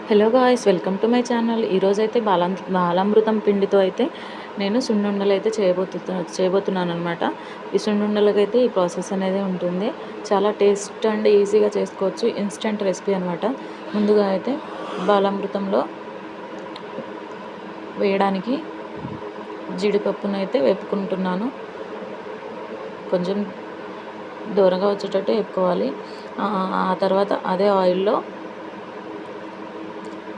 Hello guys, welcome to my channel. ఈరోజైతే బాలామృతం పిండితో అయితే నేను సున్నుండలు అయితే చేయబోతున్నాను అనమాట. ఈ సున్నుండలకైతే ఈ ప్రాసెస్ అనేది ఉంటుంది. చాలా టేస్ట్ అండ్ ఈజీగా చేసుకోవచ్చు. ఇన్స్టెంట్ రెసిపీ అనమాట. ముందుగా అయితే బాలామృతంలో వేయడానికి జీడిపప్పును అయితే వేపుకుంటున్నాను. కొంచెం దూరంగా వచ్చేటట్టు వేపుకోవాలి. ఆ తర్వాత అదే ఆయిల్లో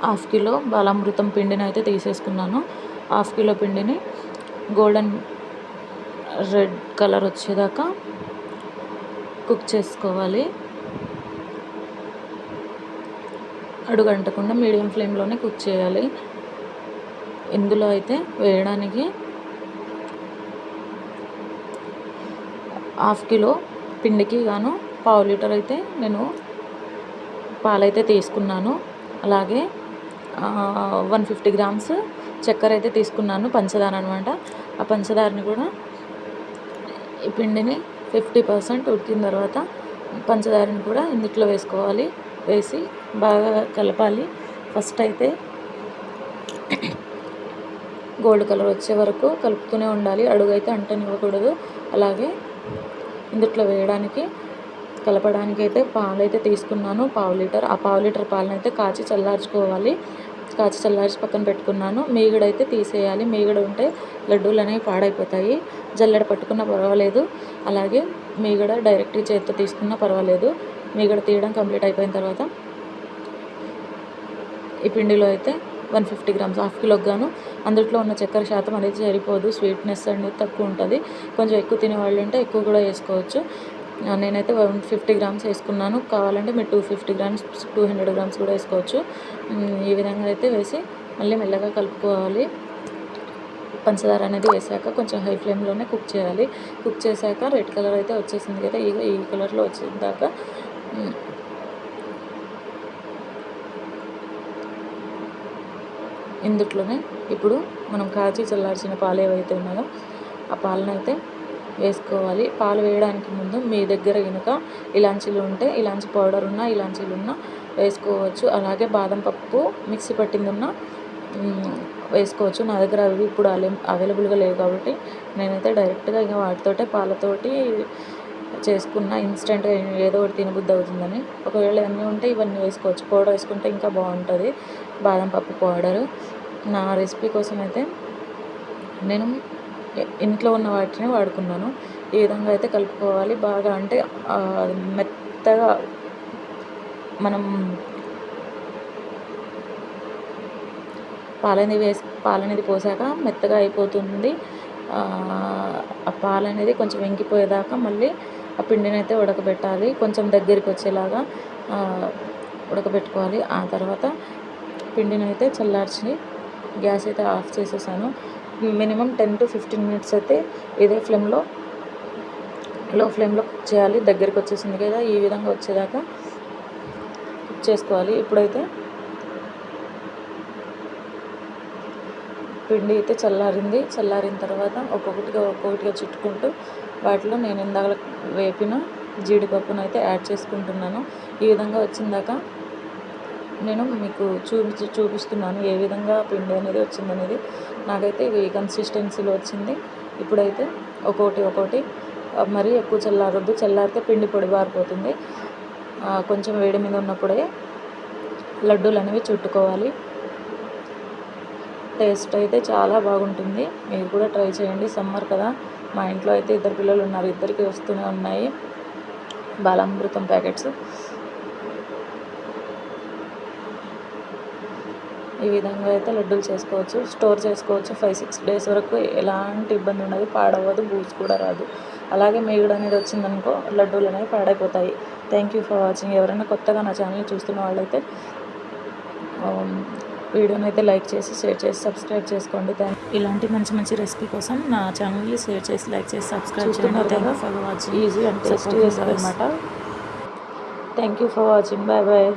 1/2 కిలో బాలామృతం పిండిని అయితే తీసేసుకున్నాను. 1/2 కిలో పిండిని గోల్డెన్ రెడ్ కలర్ వచ్చేదాకా కుక్ చేసుకోవాలి. అడుగంటకుండా మీడియం ఫ్లేమ్లోనే కుక్ చేయాలి. ఇందులో అయితే వేయడానికి 1/2 కిలో పిండికి గాను 1/2 లీటర్ అయితే నేను పాలైతే తీసుకున్నాను. అలాగే 150 గ్రామ్స్ చక్కెర అయితే తీసుకున్నాను, పంచదార అనమాట. ఆ పంచదారని కూడా ఈ పిండిని 50% ఉడికిన తర్వాత పంచదారని కూడా ఇందులో వేసుకోవాలి. వేసి బాగా కలపాలి. ఫస్ట్ అయితే గోల్డ్ కలర్ వచ్చే వరకు కలుపుతూనే ఉండాలి. అడుగైతే అంటనివ్వకూడదు. అలాగే ఇందులో వేయడానికి కలపడానికి అయితే పాలు అయితే తీసుకున్నాను, 1/2 లీటర్. ఆ 1/2 లీటర్ పాలను అయితే కాచి చల్లార్చుకోవాలి. కాచి చల్లార్చి పక్కన పెట్టుకున్నాను. మీగడైతే తీసేయాలి. మీగడ ఉంటే లడ్డూలు అనేవి పాడైపోతాయి. జల్లెడ పట్టుకున్నా పర్వాలేదు, అలాగే మీగడ డైరెక్ట్గా చేతితో తీసుకున్నా పర్వాలేదు. మీగడ తీయడం కంప్లీట్ అయిపోయిన తర్వాత ఈ పిండిలో అయితే 150 గ్రామ్స్ 1/2 కిలోకి గాను అందులో ఉన్న చక్కెర శాతం అనేది సరిపోదు. స్వీట్నెస్ అనేది తక్కువ ఉంటుంది. కొంచెం ఎక్కువ తినేవాళ్ళు ఉంటే ఎక్కువ కూడా వేసుకోవచ్చు. నేనైతే 150 గ్రామ్స్ వేసుకున్నాను. కావాలంటే మీరు 250 గ్రామ్స్ 200 గ్రామ్స్ కూడా వేసుకోవచ్చు. ఈ విధంగా అయితే వేసి మళ్ళీ మెల్లగా కలుపుకోవాలి. పంచదార అనేది వేసాక కొంచెం హై ఫ్లేమ్లోనే కుక్ చేయాలి. కుక్ చేశాక రెడ్ కలర్ అయితే వచ్చేసింది కదా, ఈ కలర్లో వచ్చేదాకా ఇందులోనే ఇప్పుడు మనం కాచి చల్లార్చిన పాలు ఏవైతే ఉన్నాయో ఆ పాలను అయితే వేసుకోవాలి. పాలు వేయడానికి ముందు మీ దగ్గర కనుక ఇలాంచీలు ఉంటే ఇలాంచీ పౌడర్ ఉన్నా ఇలాంచీలు ఉన్నా వేసుకోవచ్చు. అలాగే బాదం పప్పు మిక్సీ పట్టింది ఉన్నా వేసుకోవచ్చు. నా దగ్గర అవి ఇప్పుడు అవైలబుల్గా లేవు కాబట్టి నేనైతే డైరెక్ట్గా ఇంకా వాటితోటే పాలతోటి చేసుకున్న. ఇన్స్టెంట్గా ఏదో ఒకటి తినబుద్ధి అవుతుందని. ఒకవేళ అన్నీ ఉంటే ఇవన్నీ వేసుకోవచ్చు. పౌడర్ వేసుకుంటే ఇంకా బాగుంటుంది, బాదం పప్పు పౌడరు. నా రెసిపీ కోసం అయితే నేను ఇంట్లో ఉన్న వాటిని వాడుకున్నాను. ఈ విధంగా అయితే కలుపుకోవాలి బాగా. అంటే మెత్తగా మనం పాలనేది పోసాక మెత్తగా అయిపోతుంది. ఆ పాలనేది కొంచెం ఇంకిపోయేదాకా మళ్ళీ ఆ పిండిని అయితే ఉడకబెట్టాలి. కొంచెం దగ్గరికి వచ్చేలాగా ఉడకబెట్టుకోవాలి. ఆ తర్వాత పిండిని అయితే చల్లార్చి గ్యాస్ అయితే ఆఫ్ చేసేసాను. మినిమం 10 to 15 మినిట్స్ అయితే ఇదే లో ఫ్లేమ్లో కుక్ చేయాలి. దగ్గరికి వచ్చేసింది కదా, ఈ విధంగా వచ్చేదాకా కుక్ చేసుకోవాలి. ఇప్పుడైతే పిండి అయితే చల్లారిన తర్వాత ఒక్కొక్కటిగా చుట్టుకుంటూ వాటిలో నేను ఇందాక వేపిన జీడిపప్పును అయితే యాడ్ చేసుకుంటున్నాను. ఈ విధంగా వచ్చిందాక నేను మీకు చూపిస్తున్నాను ఏ విధంగా పిండి అనేది వచ్చిందనేది. నాకైతే ఈ కన్సిస్టెన్సీలో వచ్చింది. ఇప్పుడైతే ఒక్కొక్కటి మరీ ఎక్కువ చల్లారొద్దు. చల్లారితే పిండి పొడి బారిపోతుంది. కొంచెం వేడి మీద ఉన్నప్పుడే లడ్డూలు అనేవి చుట్టుకోవాలి. టేస్ట్ అయితే చాలా బాగుంటుంది. మీరు కూడా ట్రై చేయండి. సమ్మర్ కదా, మా ఇంట్లో అయితే 2 పిల్లలు ఉన్నారు, ఇద్దరికి వస్తూనే ఉన్నాయి బాలామృతం ప్యాకెట్స్. ఈ విధంగా అయితే లడ్డూలు చేసుకోవచ్చు, స్టోర్ చేసుకోవచ్చు. 5-6 డేస్ వరకు ఎలాంటి ఇబ్బంది ఉండదు, పాడవదు, బూజు కూడా రాదు. అలాగే మీగడ అనేది వచ్చిందనుకో లడ్డూలు అనేవి పాడైపోతాయి. Thank you for watching. ఎవరైనా కొత్తగా నా ఛానల్ చూస్తున్న వాళ్ళైతే వీడియోని అయితే లైక్ చేసి, షేర్ చేసి, సబ్స్క్రైబ్ చేసుకోండి. ఇలాంటి మంచి రెసిపీ కోసం నా ఛానల్ని షేర్ చేసి, లైక్ చేసి, సబ్స్క్రైబ్ చేయండి. Thank you for watching. Easy and tasty అనమాట. Thank you for watching. Bye bye.